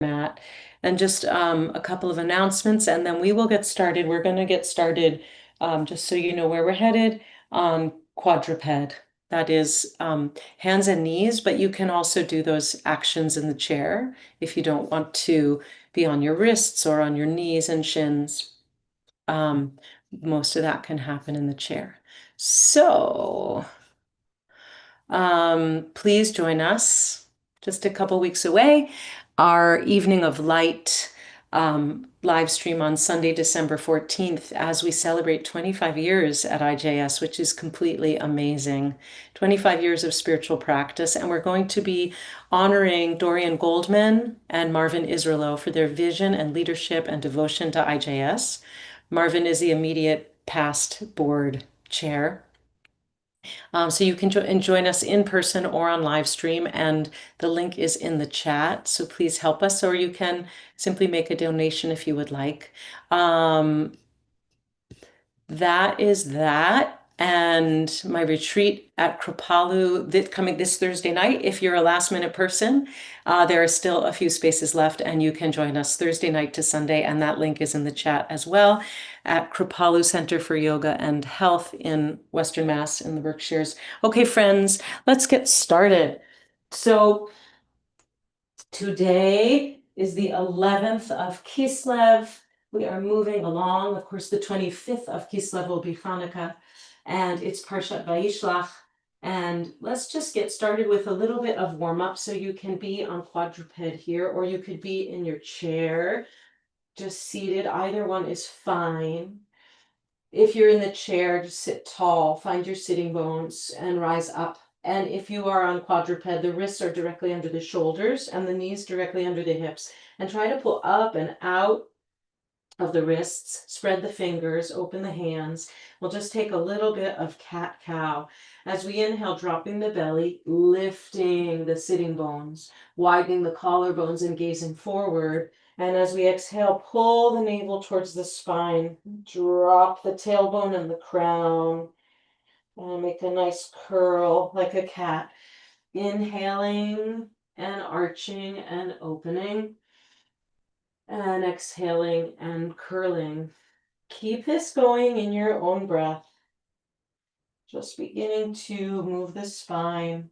Matt, and just a couple of announcements, and then we will get started. We're going to get started, just so you know where we're headed, on quadruped. That is hands and knees, but you can also do those actions in the chair if you don't want to be on your wrists or on your knees and shins. Um, Most of that can happen in the chair. So, please join us just a couple weeks away. Our Evening of Light live stream on Sunday, December 14th, as we celebrate 25 years at IJS, which is completely amazing. 25 years of spiritual practice. And we're going to be honoring Dorian Goldman and Marvin Israelo for their vision and leadership and devotion to IJS. Marvin is the immediate past board chair. So you can join us in person or on live stream, and the link is in the chat. So please help us, or you can simply make a donation if you would like. Um, that is that. And my retreat at Kripalu coming this Thursday night. If you're a last minute person, there are still a few spaces left, and you can join us Thursday night to Sunday. And that link is in the chat as well at Kripalu Center for Yoga and Health in Western Mass in the Berkshires. Okay, friends, let's get started. So today is the 11th of Kislev. We are moving along. Of course, the 25th of Kislev will be Hanukkah, and it's Parshat Vayishlach. And let's just get started with a little bit of warm up. So you can be on quadruped here, or you could be in your chair, just seated. Either one is fine. If you're in the chair, just sit tall, find your sitting bones and rise up. And if you are on quadruped, the wrists are directly under the shoulders and the knees directly under the hips. And try to pull up and out of the wrists, spread the fingers, open the hands. We'll just take a little bit of cat-cow. As we inhale, dropping the belly, lifting the sitting bones, widening the collarbones and gazing forward. And as we exhale, pull the navel towards the spine, drop the tailbone and the crown, and make a nice curl like a cat. Inhaling and arching and opening, and exhaling and curling. Keep this going in your own breath. Just beginning to move the spine,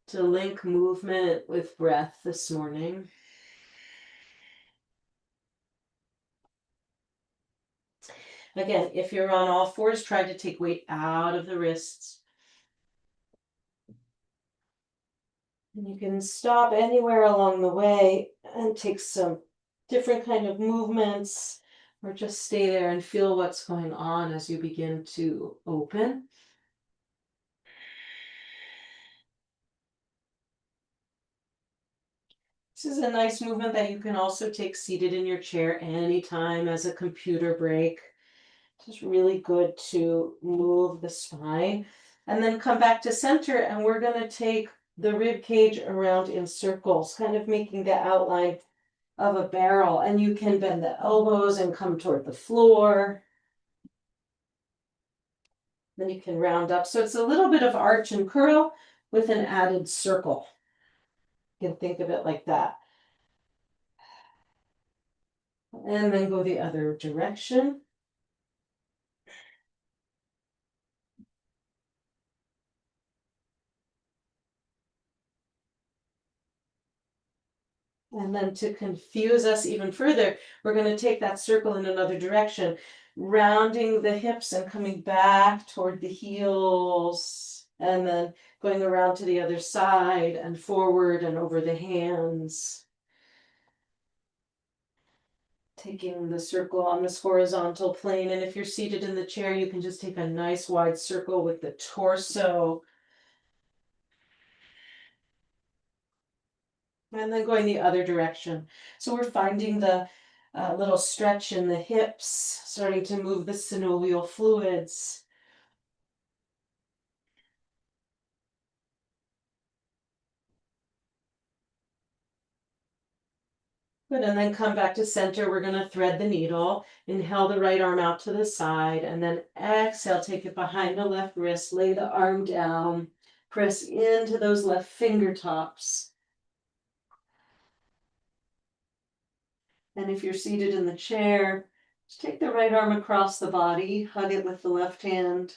to link movement with breath this morning. Again, if you're on all fours, try to take weight out of the wrists. And you can stop anywhere along the way and take some different kind of movements, or just stay there and feel what's going on as you begin to open. This is a nice movement that you can also take seated in your chair anytime as a computer break. It's really good to move the spine. And then come back to center, and we're going to take the rib cage around in circles, kind of making the outline of a barrel. And you can bend the elbows and come toward the floor. Then you can round up. So it's a little bit of arch and curl with an added circle. You can think of it like that. And then go the other direction. And then to confuse us even further, we're going to take that circle in another direction, rounding the hips and coming back toward the heels, and then going around to the other side and forward and over the hands. Taking the circle on this horizontal plane. And if you're seated in the chair, you can just take a nice wide circle with the torso. And then going the other direction. So we're finding the little stretch in the hips, starting to move the synovial fluids. Good, and then come back to center. We're going to thread the needle. Inhale the right arm out to the side, and then exhale, take it behind the left wrist, lay the arm down, press into those left fingertips. And if you're seated in the chair, just take the right arm across the body, hug it with the left hand.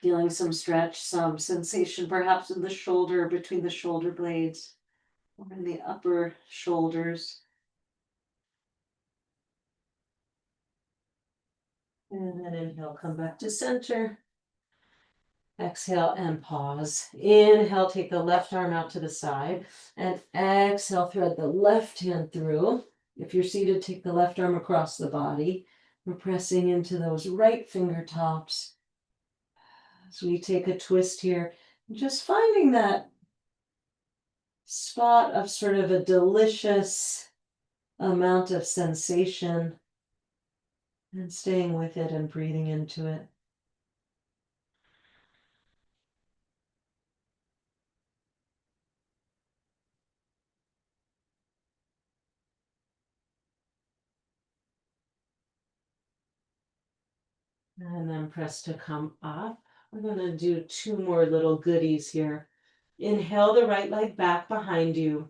Feeling some stretch, some sensation perhaps in the shoulder, between the shoulder blades, or in the upper shoulders. And then inhale, come back to center. Exhale and pause. Inhale, take the left arm out to the side. And exhale, thread the left hand through. If you're seated, take the left arm across the body. We're pressing into those right fingertips. So we take a twist here, just finding that spot of sort of a delicious amount of sensation and staying with it and breathing into it. And then press to come up. We're going to do two more little goodies here. Inhale the right leg back behind you.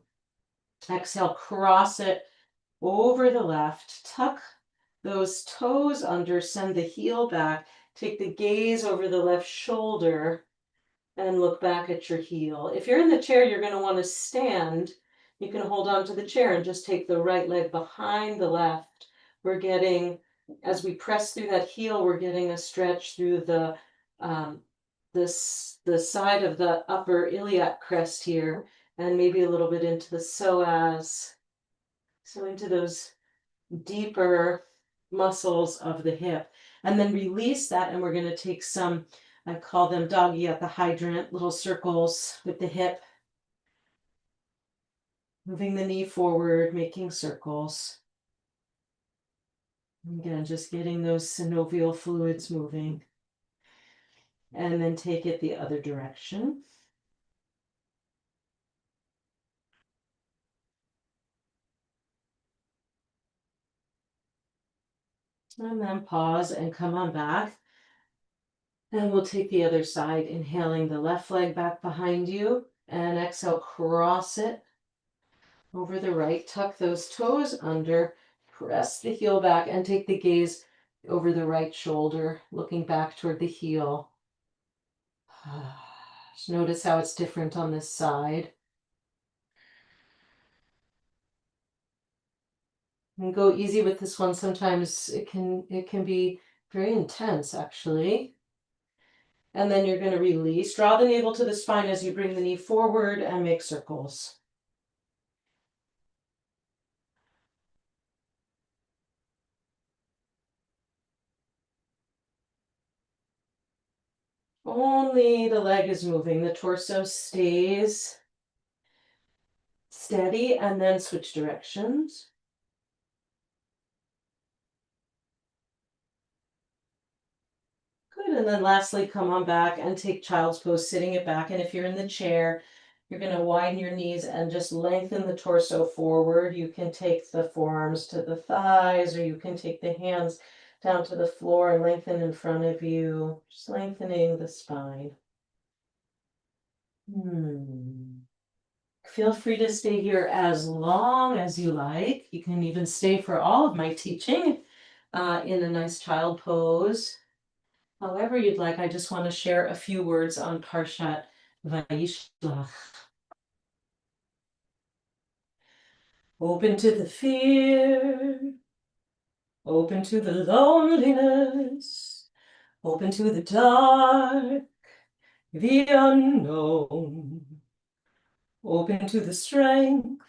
Exhale, cross it over the left. Tuck those toes under, send the heel back. Take the gaze over the left shoulder and look back at your heel. If you're in the chair, you're going to want to stand. You can hold on to the chair and just take the right leg behind the left. We're getting, as we press through that heel, we're getting a stretch through the side of the upper iliac crest here, and maybe a little bit into the psoas. So into those deeper muscles of the hip. And then release that, and we're going to take some, I call them doggy at the hydrant, little circles with the hip. Moving the knee forward, making circles. Again, just getting those synovial fluids moving. And then take it the other direction. And then pause and come on back. And we'll take the other side, inhaling the left leg back behind you. And exhale, cross it over the right. Tuck those toes under. Press the heel back and take the gaze over the right shoulder, looking back toward the heel. Just notice how it's different on this side. And go easy with this one. Sometimes it can be very intense, actually. And then you're going to release. Draw the navel to the spine as you bring the knee forward and make circles. Only the leg is moving. The torso stays steady, and then switch directions. Good, and then lastly, come on back and take child's pose, sitting it back. And if you're in the chair, you're going to widen your knees and just lengthen the torso forward. You can take the forearms to the thighs, or you can take the hands down to the floor and lengthen in front of you, just lengthening the spine. Feel free to stay here as long as you like. You can even stay for all of my teaching in a nice child pose. However you'd like. I just want to share a few words on Parshat Vayishlach. Open to the fear, open to the loneliness, open to the dark, the unknown, open to the strength,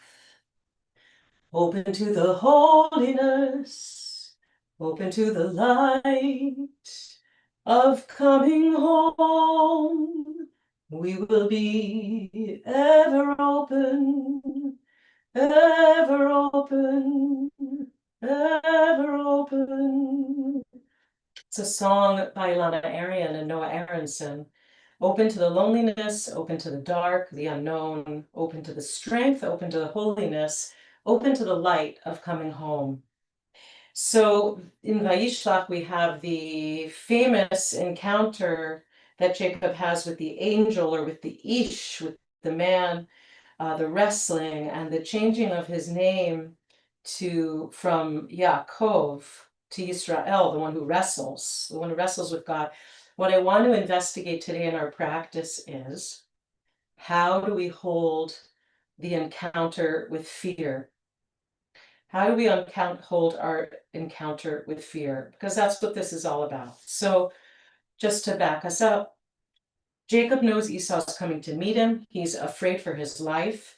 open to the holiness, open to the light of coming home. We will be ever open, ever open, ever open. It's a song by Ilana Arian and Noah Aronson. Open to the loneliness, open to the dark, the unknown, open to the strength, open to the holiness, open to the light of coming home. So in Vayishlach, we have the famous encounter that Jacob has with the angel, or with the Ish, with the man, the wrestling, and the changing of his name from Yaakov to Yisrael, the one who wrestles with God. What I want to investigate today in our practice is, how do we hold the encounter with fear? How do we hold our encounter with fear? Because that's what this is all about. So just to back us up, Jacob knows Esau's coming to meet him. He's afraid for his life.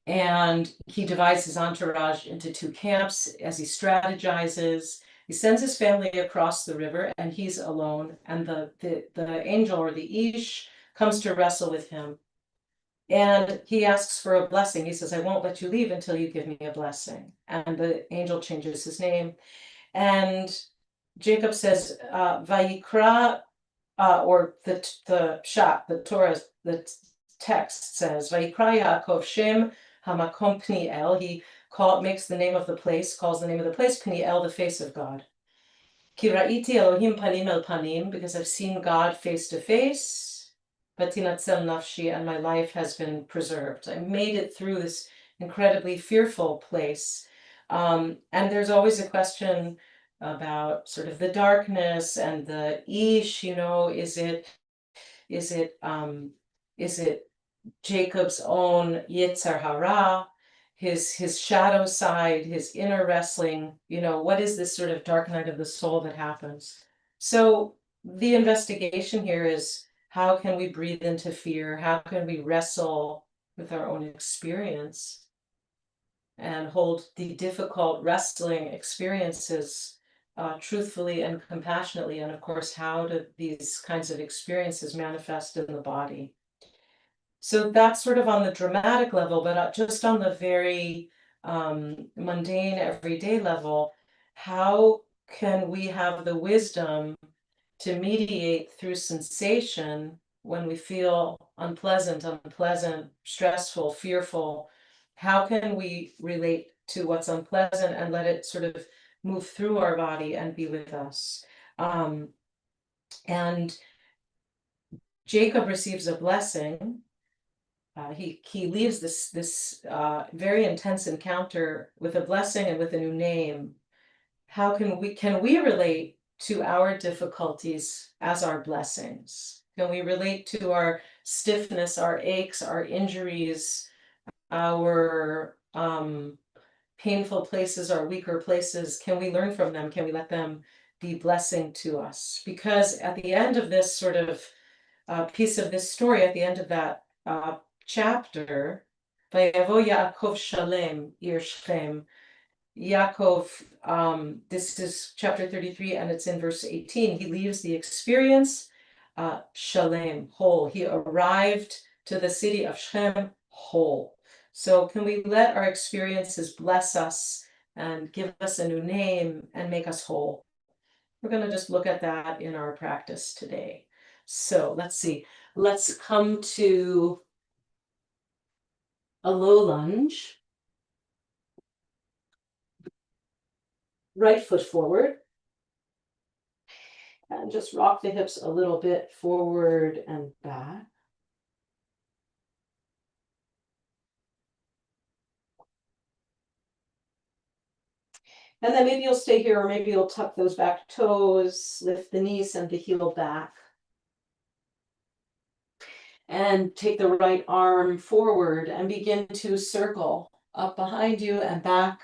And he divides his entourage into two camps as he strategizes. He sends his family across the river, and he's alone. And the angel, or the Ish, comes to wrestle with him. And he asks for a blessing. He says, I won't let you leave until you give me a blessing. And the angel changes his name. And Jacob says, Vayikra, or the Pshat, the Torah, the text says, Vayikra Yaakov Shem Hamakom Pniel. He makes the name of the place, calls the name of the place Pniel, the face of God. Ki ra'iti Elohim panim el panim, because I've seen God face to face. Vatinatzel nafshi, and my life has been preserved. I made it through this incredibly fearful place. And there's always a question about sort of the darkness and the ish, is it Jacob's own Yetzer Hara, his shadow side, his inner wrestling, what is this sort of dark night of the soul that happens? So the investigation here is, how can we breathe into fear? How can we wrestle with our own experience and hold the difficult wrestling experiences truthfully and compassionately? And of course, how do these kinds of experiences manifest in the body? So that's sort of on the dramatic level, but just on the very mundane, everyday level, how can we have the wisdom to mediate through sensation when we feel unpleasant, stressful, fearful? How can we relate to what's unpleasant and let it sort of move through our body and be with us? And Jacob receives a blessing. He leaves this very intense encounter with a blessing and with a new name. How can we relate to our difficulties as our blessings? Can we relate to our stiffness, our aches, our injuries, our painful places, our weaker places? Can we learn from them? Can we let them be blessing to us? Because at the end of this sort of piece of this story, at the end of that chapter, Vayavo Yaakov Shalem Ir Shechem, Yaakov, this is chapter 33, and it's in verse 18. He leaves the experience Shalem, whole. He arrived to the city of Shechem whole. So can we let our experiences bless us and give us a new name and make us whole? We're going to just look at that in our practice today. So let's see. Let's come to a low lunge. Right foot forward. And just rock the hips a little bit forward and back. And then maybe you'll stay here, or maybe you'll tuck those back toes, lift the knees and the heel back. And take the right arm forward and begin to circle up behind you and back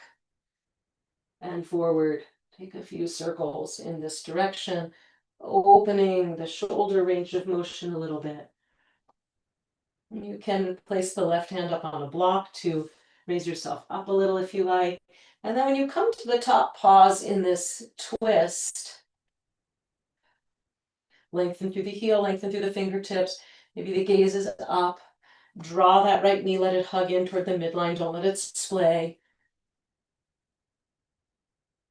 and forward. Take a few circles in this direction, opening the shoulder range of motion a little bit. You can place the left hand up on a block to raise yourself up a little if you like. And then when you come to the top, pause in this twist. Lengthen through the heel, lengthen through the fingertips. Maybe the gaze is up. Draw that right knee, let it hug in toward the midline. Don't let it splay.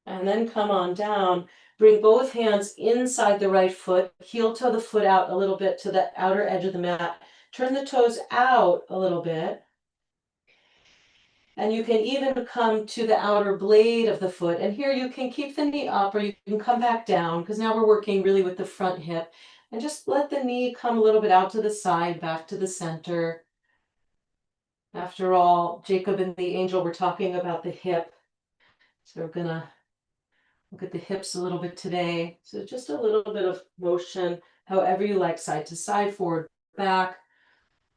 And then come on down. Bring both hands inside the right foot. Heel toe the foot out a little bit to the outer edge of the mat. Turn the toes out a little bit. And you can even come to the outer blade of the foot. And here you can keep the knee up, or you can come back down, because now we're working really with the front hip. And just let the knee come a little bit out to the side, back to the center. After all, Jacob and the angel were talking about the hip. So we're gonna look at the hips a little bit today. So just a little bit of motion, however you like, side to side, forward, back.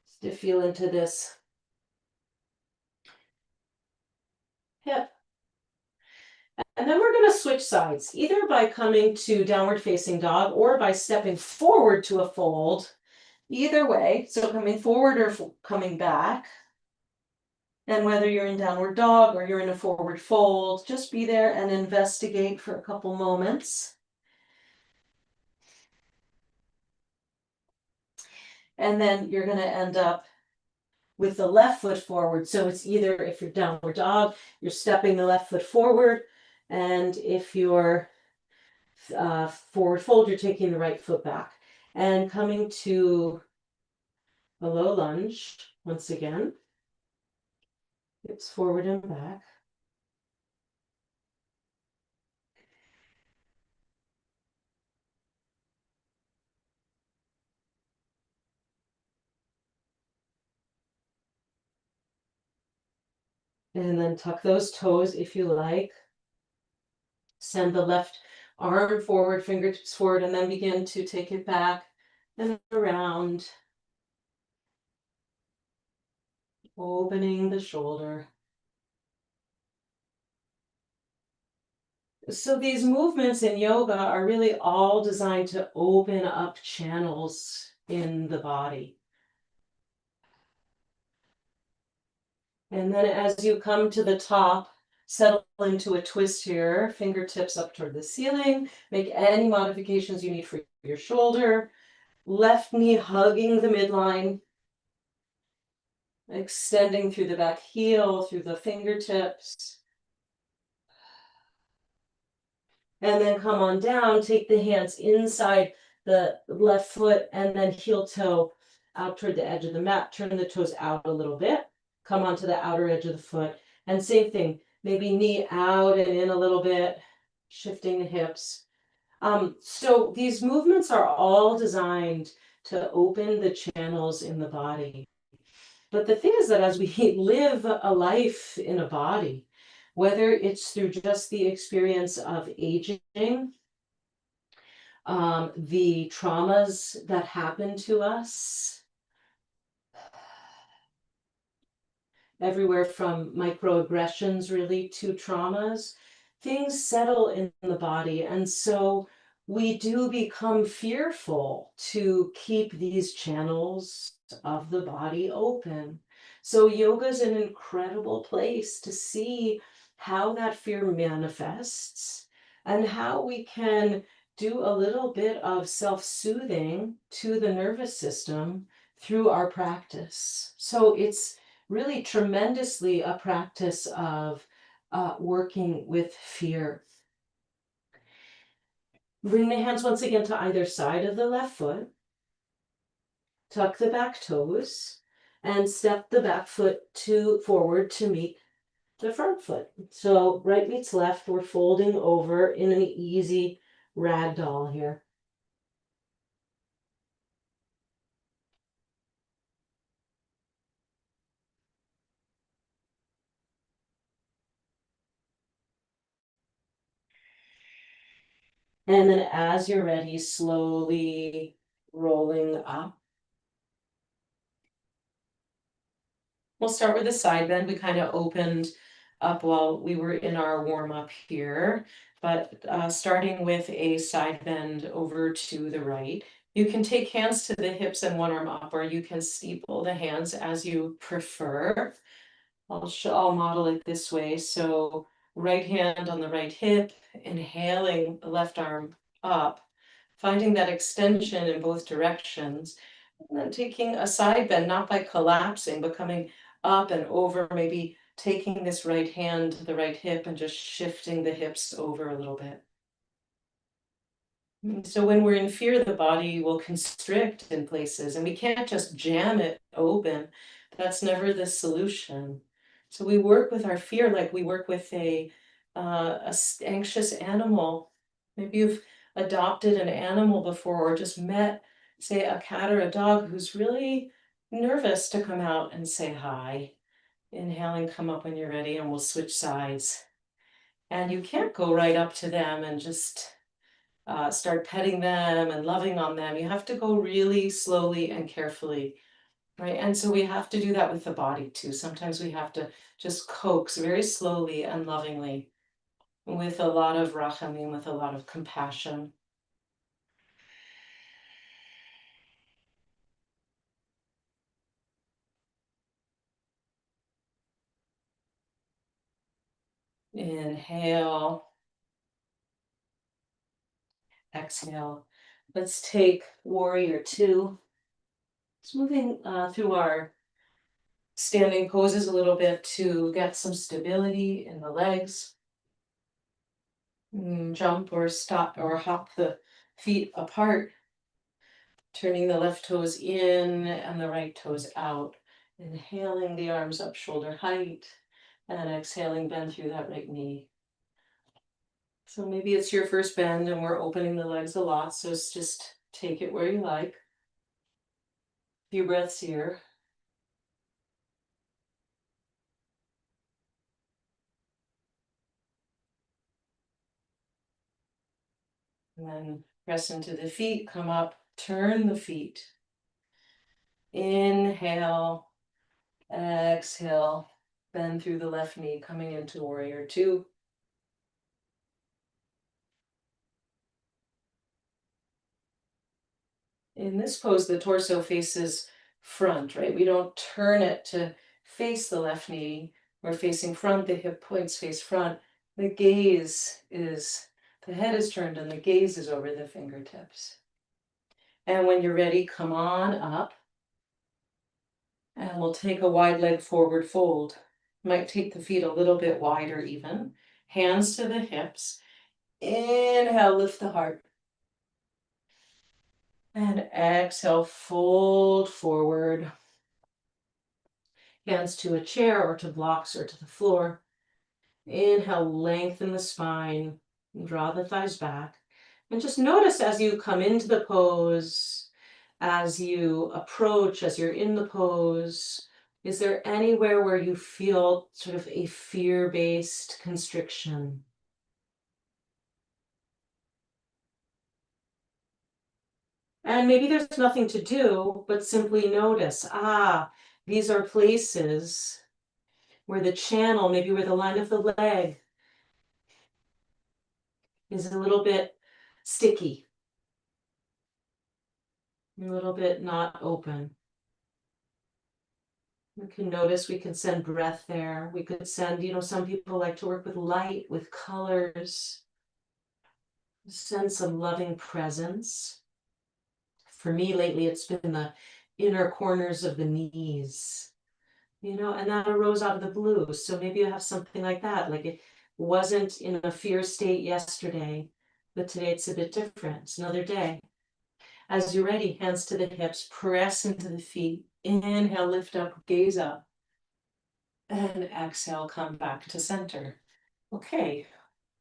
Just to feel into this hip. And then we're going to switch sides, either by coming to downward facing dog or by stepping forward to a fold. Either way, so coming forward or coming back. And whether you're in downward dog or you're in a forward fold, just be there and investigate for a couple moments. And then you're going to end up with the left foot forward. So it's either, if you're downward dog, you're stepping the left foot forward. And if you're forward fold, you're taking the right foot back. And coming to a low lunge once again. Hips forward and back. And then tuck those toes if you like. Send the left arm forward, fingertips forward, and then begin to take it back and around. Opening the shoulder. So these movements in yoga are really all designed to open up channels in the body. And then as you come to the top, settle into a twist here, fingertips up toward the ceiling. Make any modifications you need for your shoulder. Left knee hugging the midline. Extending through the back heel, through the fingertips. And then come on down, take the hands inside the left foot and then heel toe out toward the edge of the mat. Turn the toes out a little bit. Come onto the outer edge of the foot. And same thing, maybe knee out and in a little bit, shifting the hips. So these movements are all designed to open the channels in the body. But the thing is that as we live a life in a body, whether it's through just the experience of aging, the traumas that happen to us, everywhere from microaggressions really to traumas, things settle in the body. And so we do become fearful to keep these channels of the body open. So yoga is an incredible place to see how that fear manifests and how we can do a little bit of self-soothing to the nervous system through our practice. So it's really tremendously a practice of working with fear. Bring the hands once again to either side of the left foot. Tuck the back toes and step the back foot forward to meet the front foot. So right meets left, we're folding over in an easy ragdoll here. And then as you're ready, slowly rolling up. We'll start with a side bend. We kind of opened up while we were in our warm up here, but starting with a side bend over to the right. You can take hands to the hips and one arm up, or you can steeple the hands as you prefer. I'll model it this way. So right hand on the right hip, inhaling the left arm up, finding that extension in both directions, and then taking a side bend, not by collapsing, but coming up and over, maybe taking this right hand to the right hip and just shifting the hips over a little bit. So when we're in fear, the body will constrict in places and we can't just jam it open. That's never the solution. So we work with our fear like we work with a anxious animal. Maybe you've adopted an animal before or just met say a cat or a dog who's really nervous to come out and say hi. Inhaling, come up when you're ready, and we'll switch sides. And you can't go right up to them and just start petting them and loving on them. You have to go really slowly and carefully, right? And so we have to do that with the body too. Sometimes we have to just coax very slowly and lovingly with a lot of rachamim, with a lot of compassion. Inhale, exhale. Let's take warrior two. It's moving through our standing poses a little bit to get some stability in the legs. Jump or stop or hop the feet apart, turning the left toes in and the right toes out. Inhaling the arms up shoulder height and exhaling, bend through that right knee. So maybe it's your first bend and we're opening the legs a lot, so it's just take it where you like. Few breaths here. And then press into the feet, come up, turn the feet. Inhale, exhale, bend through the left knee, coming into warrior two. In this pose, the torso faces front, right? We don't turn it to face the left knee. We're facing front, the hip points face front. The head is turned and the gaze is over the fingertips. And when you're ready, come on up. And we'll take a wide leg forward fold. Might take the feet a little bit wider even. Hands to the hips. Inhale, lift the heart. And exhale, fold forward. Hands to a chair or to blocks or to the floor. Inhale, lengthen the spine. Draw the thighs back. And just notice as you come into the pose, as you approach, as you're in the pose, is there anywhere where you feel sort of a fear-based constriction? And maybe there's nothing to do, but simply notice, these are places where the channel, maybe where the line of the leg is a little bit sticky, a little bit not open. We can notice, we can send breath there. We could send, some people like to work with light, with colors. Send some loving presence. For me lately, it's been the inner corners of the knees, and that arose out of the blue. So maybe you have something like that, like it wasn't in a fear state yesterday, but today it's a bit different. It's another day. As you're ready, hands to the hips, press into the feet. Inhale, lift up, gaze up. And exhale, come back to center. Okay,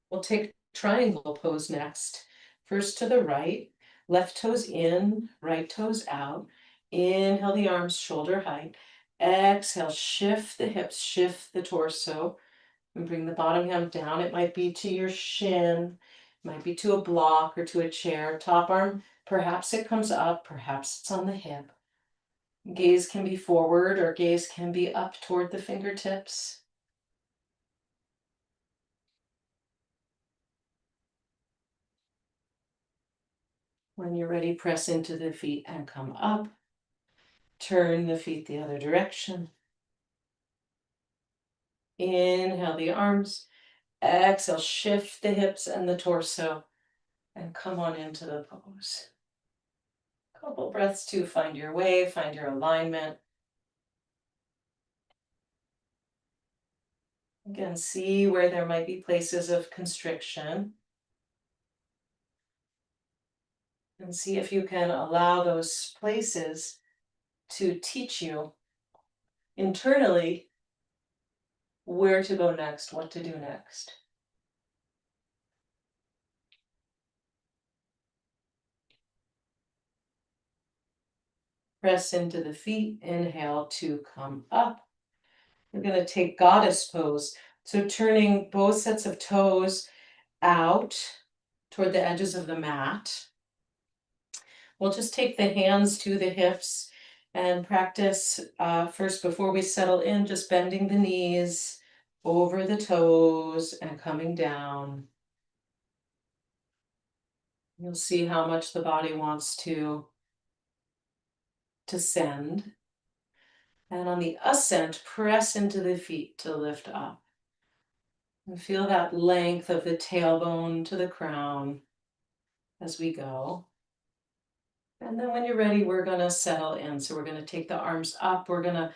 we'll take triangle pose next. First to the right, left toes in, right toes out. Inhale the arms shoulder height. Exhale, shift the hips, shift the torso, and bring the bottom hand down. It might be to your shin, it might be to a block or to a chair. Top arm, perhaps it comes up, perhaps it's on the hip. Gaze can be forward or gaze can be up toward the fingertips. When you're ready, press into the feet and come up. Turn the feet the other direction. Inhale the arms. Exhale, shift the hips and the torso and come on into the pose. Couple breaths to find your way, find your alignment. Again, see where there might be places of constriction. And see if you can allow those places to teach you internally where to go next, what to do next. Press into the feet. Inhale to come up. We're going to take goddess pose. So turning both sets of toes out toward the edges of the mat. We'll just take the hands to the hips and practice first before we settle in, just bending the knees over the toes and coming down. You'll see how much the body wants to send. And on the ascent, press into the feet to lift up. And feel that length of the tailbone to the crown as we go. And then when you're ready, we're going to settle in. So we're going to take the arms up. We're going to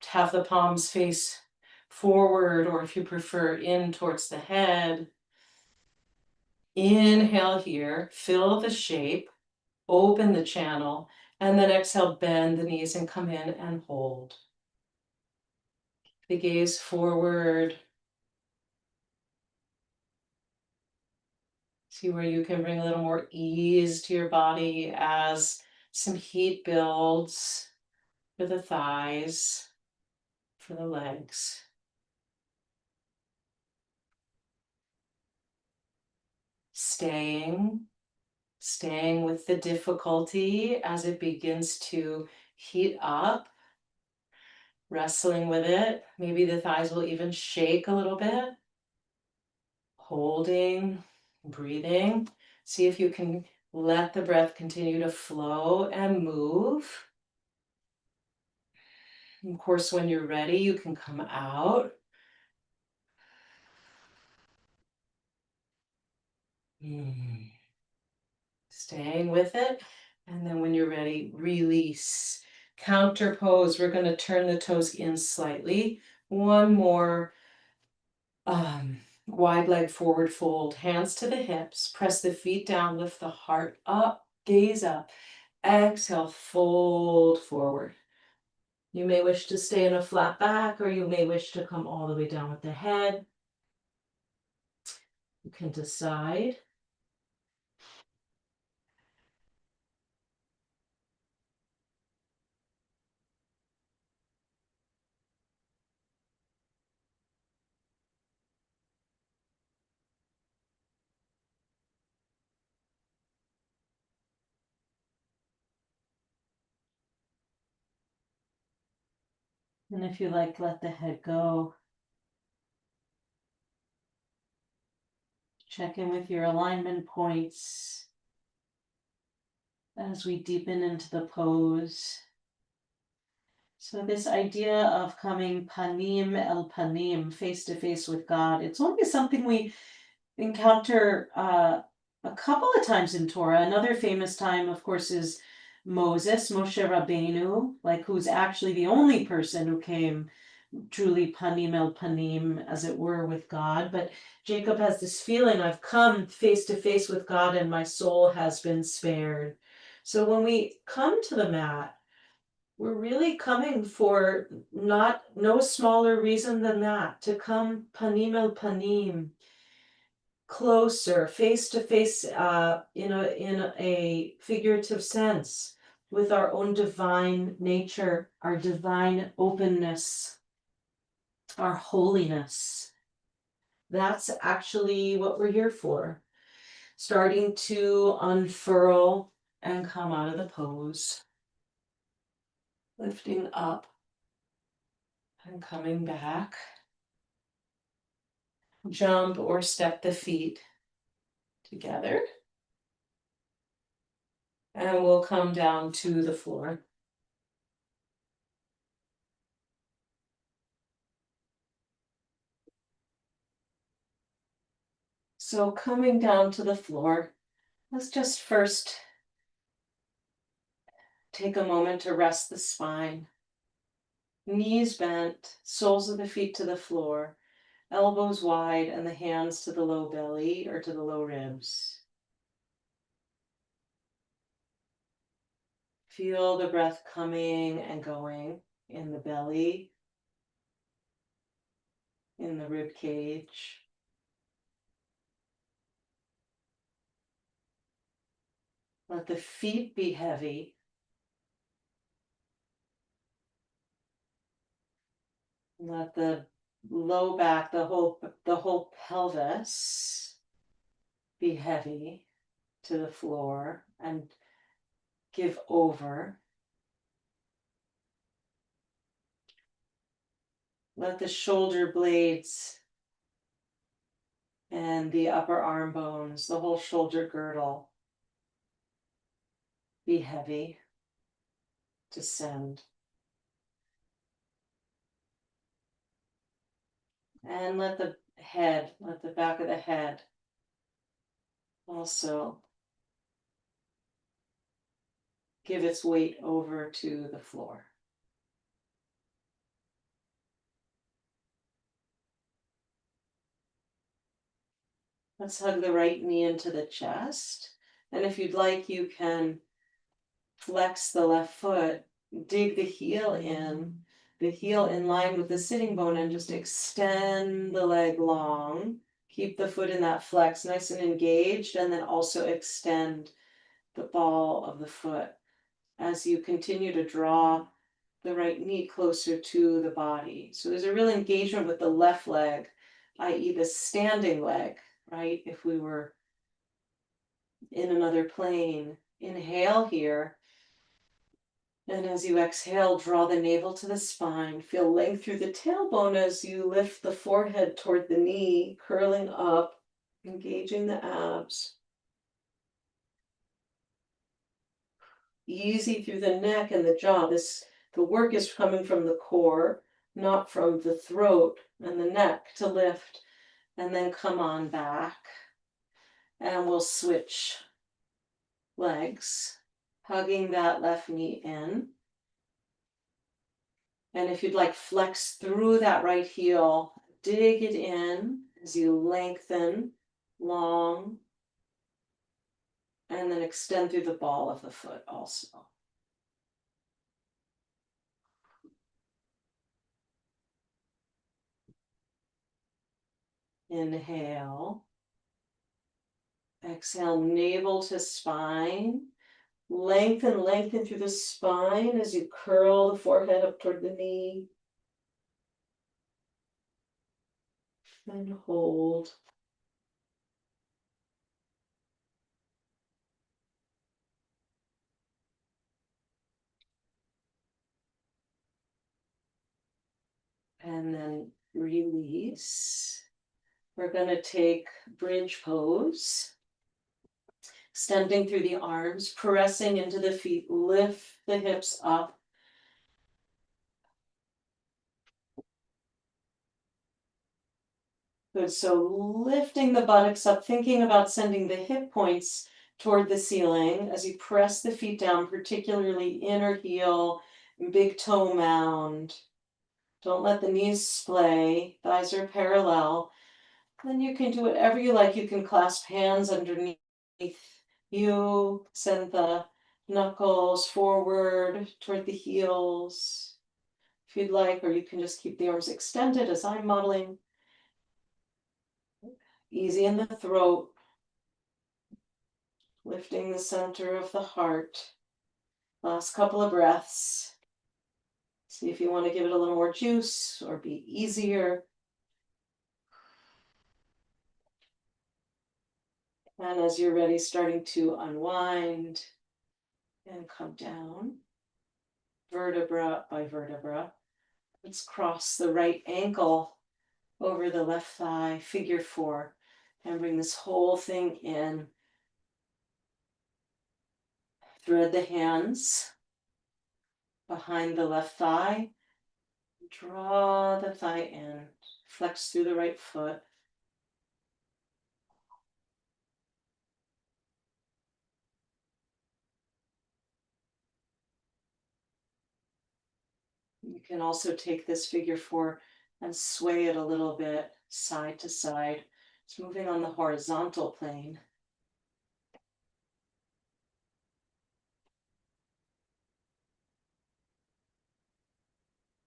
have the palms face forward, or if you prefer, in towards the head. Inhale here, fill the shape, open the channel, and then exhale, bend the knees and come in and hold. The gaze forward. See where you can bring a little more ease to your body as some heat builds for the thighs, for the legs. Staying with the difficulty as it begins to heat up, wrestling with it. Maybe the thighs will even shake a little bit. Holding, breathing. See if you can let the breath continue to flow and move. Of course, when you're ready, you can come out. Staying with it. And then when you're ready, release. Counter pose. We're going to turn the toes in slightly. One more wide leg forward fold. Hands to the hips. Press the feet down. Lift the heart up. Gaze up. Exhale. Fold forward. You may wish to stay in a flat back, or you may wish to come all the way down with the head. You can decide. And if you like, let the head go. Check in with your alignment points as we deepen into the pose. So this idea of coming panim el panim, face to face with God, it's only something we encounter a couple of times in Torah. Another famous time, of course, is Moses, Moshe Rabbeinu, like who's actually the only person who came truly panim el panim, as it were, with God. But Jacob has this feeling, I've come face to face with God and my soul has been spared. So when we come to the mat, we're really coming for no smaller reason than that, to come panim el panim, closer, face to face, in a figurative sense, with our own divine nature, our divine openness, our holiness. That's actually what we're here for. Starting to unfurl and come out of the pose. Lifting up and coming back. Jump or step the feet together. And we'll come down to the floor. So coming down to the floor, let's just first take a moment to rest the spine. Knees bent, soles of the feet to the floor, elbows wide, and the hands to the low belly or to the low ribs. Feel the breath coming and going in the belly, in the rib cage. Let the feet be heavy. Let the low back, the whole pelvis be heavy to the floor and give over. Let the shoulder blades and the upper arm bones, the whole shoulder girdle, be heavy. Descend. And let the back of the head also give its weight over to the floor. Let's hug the right knee into the chest. And if you'd like, you can flex the left foot, dig the heel in line with the sitting bone, and just extend the leg long. Keep the foot in that flex, nice and engaged, and then also extend the ball of the foot as you continue to draw the right knee closer to the body. So there's a real engagement with the left leg, i.e. the standing leg, right? If we were in another plane, inhale here. And as you exhale, draw the navel to the spine. Feel length through the tailbone as you lift the forehead toward the knee, curling up, engaging the abs. Easy through the neck and the jaw. The work is coming from the core, not from the throat and the neck to lift. And then come on back. And we'll switch legs, hugging that left knee in. And if you'd like, flex through that right heel, dig it in as you lengthen long, and then extend through the ball of the foot also. Inhale. Exhale, navel to spine. Lengthen through the spine as you curl the forehead up toward the knee. And hold. And then release. We're going to take bridge pose. Extending through the arms, pressing into the feet, lift the hips up. Good, so lifting the buttocks up, thinking about sending the hip points toward the ceiling as you press the feet down, particularly inner heel, big toe mound. Don't let the knees splay, thighs are parallel. Then you can do whatever you like. You can clasp hands underneath you, send the knuckles forward toward the heels if you'd like, or you can just keep the arms extended as I'm modeling. Easy in the throat, lifting the center of the heart. Last couple of breaths. See if you want to give it a little more juice or be easier. And as you're ready, starting to unwind and come down, vertebra by vertebra. Let's cross the right ankle over the left thigh, figure 4, and bring this whole thing in. Thread the hands behind the left thigh. Draw the thigh in. Flex through the right foot. You can also take this figure 4 and sway it a little bit side to side. It's moving on the horizontal plane.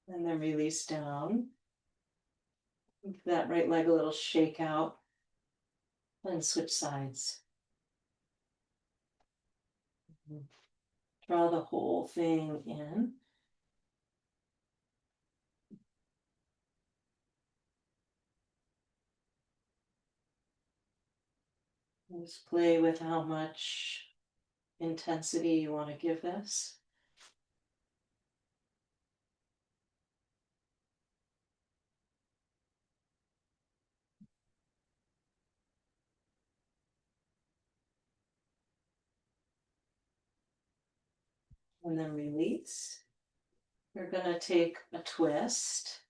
And then release down. Give that right leg a little shake out. And switch sides. Draw the whole thing in. Just play with how much intensity you want to give this. And then release. You're going to take a twist.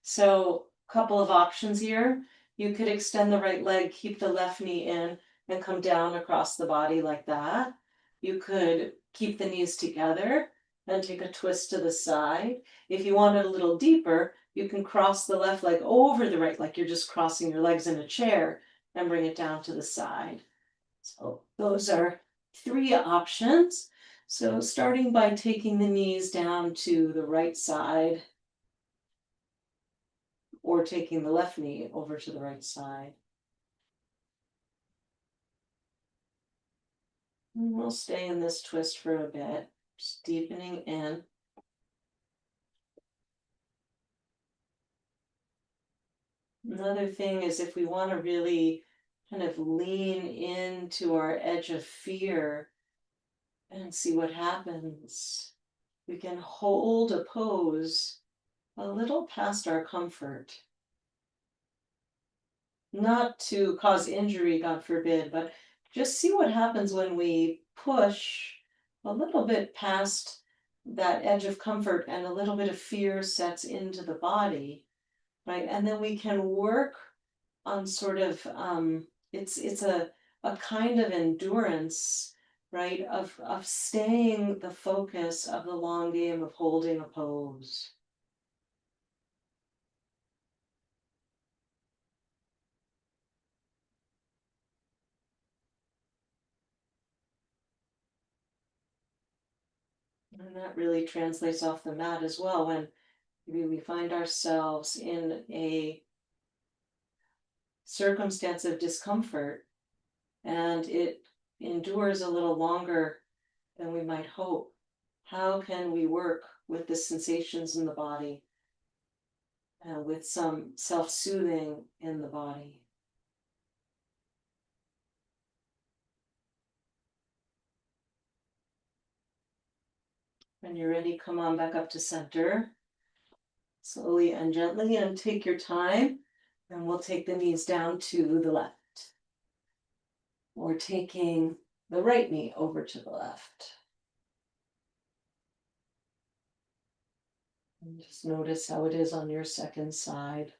So, a couple of options here. You could extend the right leg, keep the left knee in, and come down across the body like that. You could keep the knees together and take a twist to the side. If you want it a little deeper, you can cross the left leg over the right, like you're just crossing your legs in a chair, and bring it down to the side. So, those are three options. So starting by taking the knees down to the right side or taking the left knee over to the right side. And we'll stay in this twist for a bit, just deepening in. Another thing is if we want to really kind of lean into our edge of fear and see what happens, we can hold a pose a little past our comfort. Not to cause injury, God forbid, but just see what happens when we push a little bit past that edge of comfort and a little bit of fear sets into the body, right? And then we can work on sort of it's a kind of endurance, right? Of staying the focus of the long game of holding a pose. And that really translates off the mat as well when maybe we find ourselves in a circumstance of discomfort and it endures a little longer than we might hope. How can we work with the sensations in the body and with some self-soothing in the body? When you're ready, come on back up to center. Slowly and gently, and take your time. And we'll take the knees down to the left. Or taking the right knee over to the left. And just notice how it is on your second side.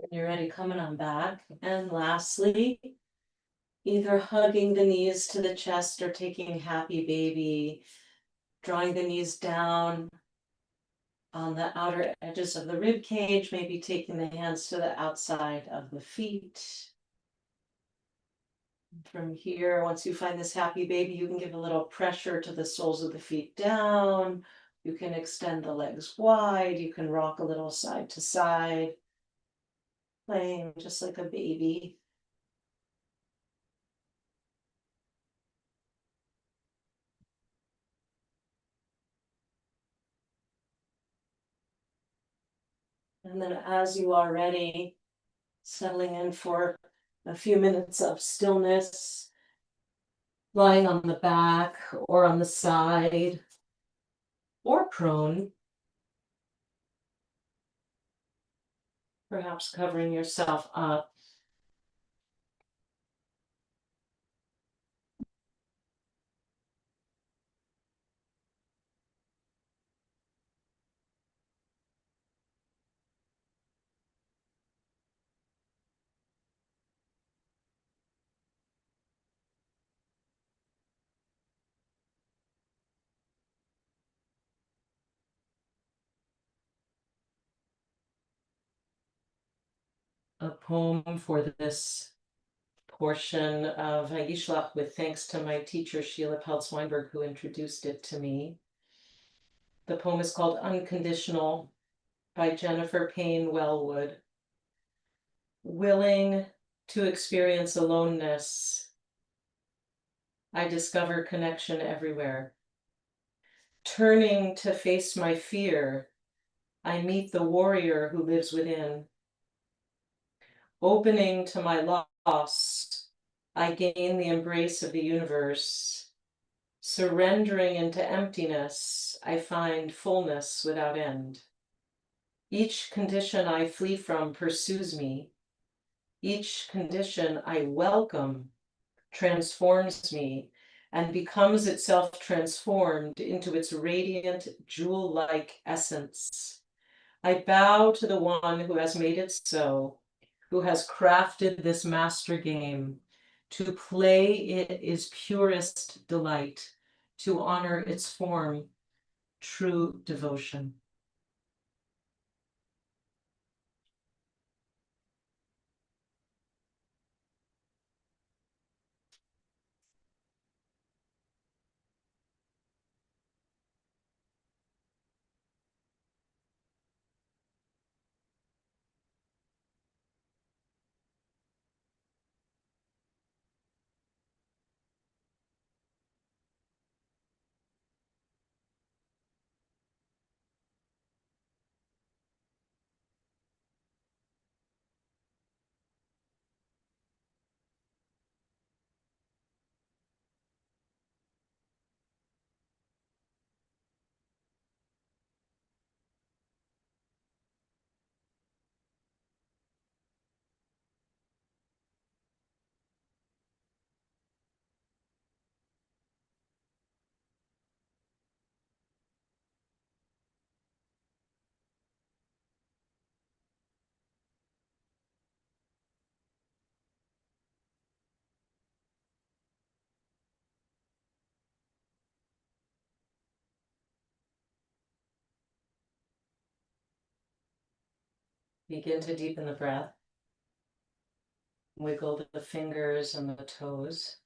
When you're ready, coming on back. And lastly, either hugging the knees to the chest or taking happy baby, drawing the knees down on the outer edges of the rib cage, maybe taking the hands to the outside of the feet. From here, once you find this happy baby, you can give a little pressure to the soles of the feet down. You can extend the legs wide. You can rock a little side to side, playing just like a baby. And then as you are ready, settling in for a few minutes of stillness, lying on the back or on the side or prone, perhaps covering yourself up. a poem for this portion of Vayishlach with thanks to my teacher, Sheila Peltz-Weinberg, who introduced it to me. The poem is called Unconditional by Jennifer Payne Wellwood. Willing to experience aloneness, I discover connection everywhere. Turning to face my fear, I meet the warrior who lives within. Opening to my loss, I gain the embrace of the universe. Surrendering into emptiness, I find fullness without end. Each condition I flee from pursues me. Each condition I welcome transforms me and becomes itself transformed into its radiant, jewel-like essence. I bow to the one who has made it so, who has crafted this master game. To play it is purest delight, to honor its form, true devotion. Begin to deepen the breath. Wiggle the fingers and the toes.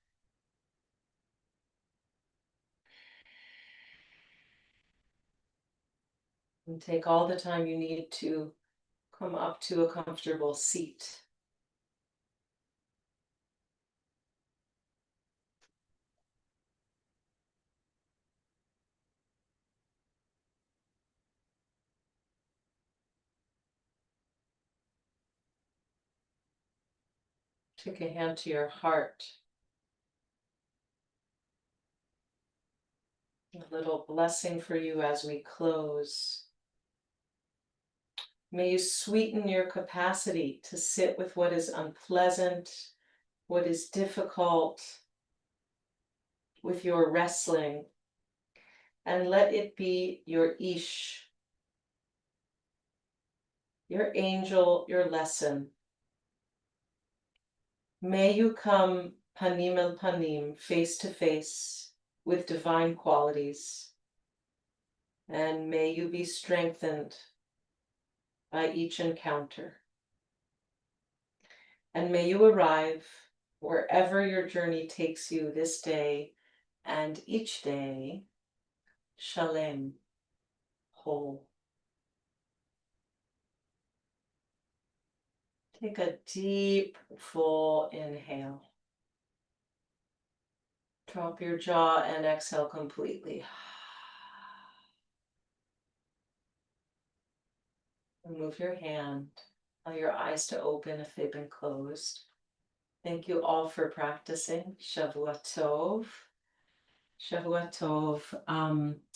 And take all the time you need to come up to a comfortable seat. Take a hand to your heart. A little blessing for you as we close. May you sweeten your capacity to sit with what is unpleasant, what is difficult, with your wrestling, and let it be your ish, your angel, your lesson. May you come panim el panim, face to face, with divine qualities, and may you be strengthened by each encounter. And may you arrive wherever your journey takes you this day and each day, shalem, whole. Take a deep, full inhale. Drop your jaw and exhale completely. Move your hand. Allow your eyes to open if they've been closed. Thank you all for practicing. Shavua Tov. Shavua Tov.